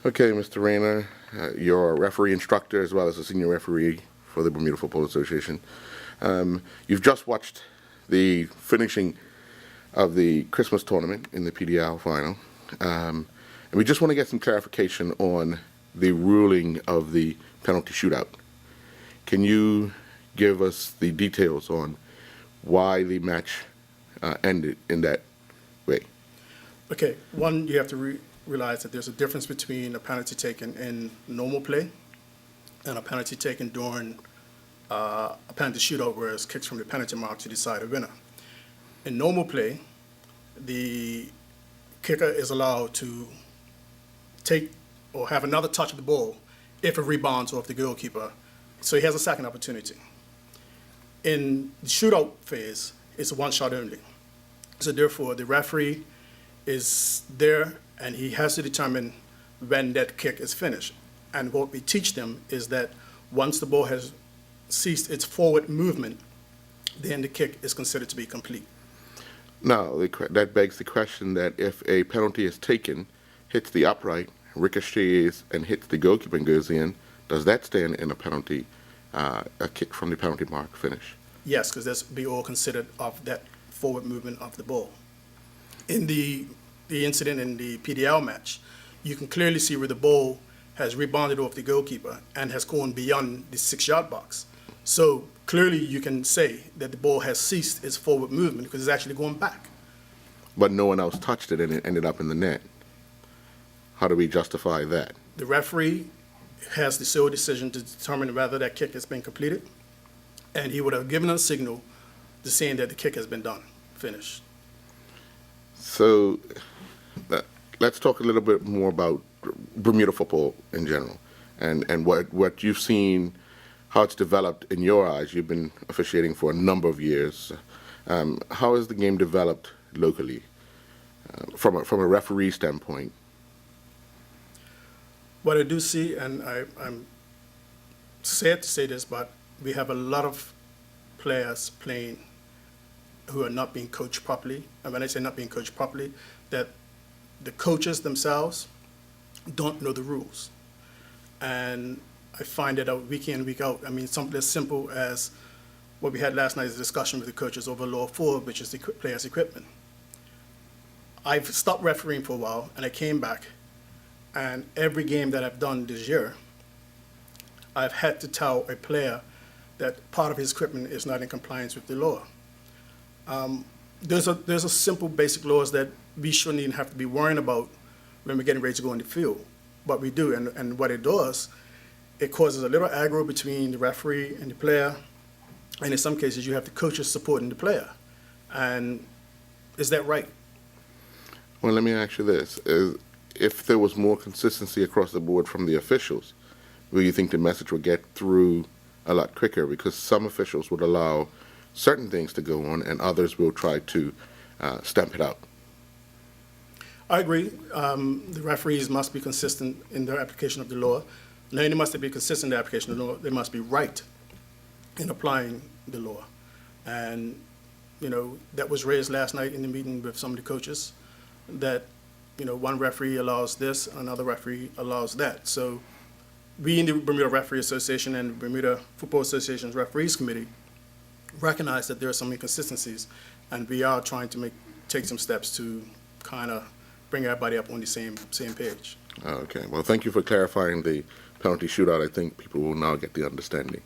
Okay, Mr. Raynor, you're a referee instructor as well as a senior referee for the Bermuda Football Association. You've just watched the finishing of the Christmas tournament in the PDL final. And we just want to get some clarification on the ruling of the penalty shootout. Can you give us the details on why the match ended in that way? Okay, one, you have to realize that there's a difference between a penalty taken in normal play and a penalty taken during a penalty shootout where it's kicks from the penalty mark to decide a winner. In normal play, the kicker is allowed to take or have another touch of the ball if it rebounds off the goalkeeper, so he has a second opportunity. In the shootout phase, it's a one shot only. So therefore, the referee is there and he has to determine when that kick is finished. And what we teach them is that once the ball has ceased its forward movement, then the kick is considered to be complete. Now, that begs the question that if a penalty is taken, hits the upright, ricochets, and hits the goalkeeper and goes in, does that stand in a penalty, a kick from the penalty mark finish? Yes, because that's be all considered of that forward movement of the ball. In the incident in the PDL match, you can clearly see where the ball has rebounded off the goalkeeper and has gone beyond the 6-yard box. So clearly you can say that the ball has ceased its forward movement because it's actually going back. But no one else touched it and it ended up in the net. How do we justify that? The referee has the sole decision to determine whether that kick has been completed, and he would have given a signal to saying that the kick has been done, finished. So let's talk a little bit more about Bermuda football in general and what you've seen, how it's developed in your eyes. You've been officiating for a number of years. How has the game developed locally from a referee standpoint? What I do see, and I'm sad to say this, but we have a lot of players playing who are not being coached properly. And when I say not being coached properly, that the coaches themselves don't know the rules. And I find it out week in, week out. I mean, something as simple as what we had last night is a discussion with the coaches over Law 4, which is the players' equipment. I've stopped refereeing for a while, and I came back, and every game that I've done this year, I've had to tell a player that part of his equipment is not in compliance with the law. There's a simple basic laws that we shouldn't even have to be worrying about when we're getting ready to go in the field, but we do, and what it does, it causes a little aggro between the referee and the player, and in some cases you have the coaches supporting the player. And is that right? Well, let me ask you this. If there was more consistency across the board from the officials, will you think the message would get through a lot quicker? Because some officials would allow certain things to go on and others will try to stamp it out. I agree. The referees must be consistent in their application of the law. Not only must they be consistent in their application of the law, they must be right in applying the law. And, you know, that was raised last night in the meeting with some of the coaches, that, you know, one referee allows this, another referee allows that. So we in the Bermuda Referee Association and Bermuda Football Association's Referees Committee recognize that there are some inconsistencies, and we are trying to take some steps to kind of bring everybody up on the same page. Okay. Well, thank you for clarifying the penalty shootout. I think people will now get the understanding.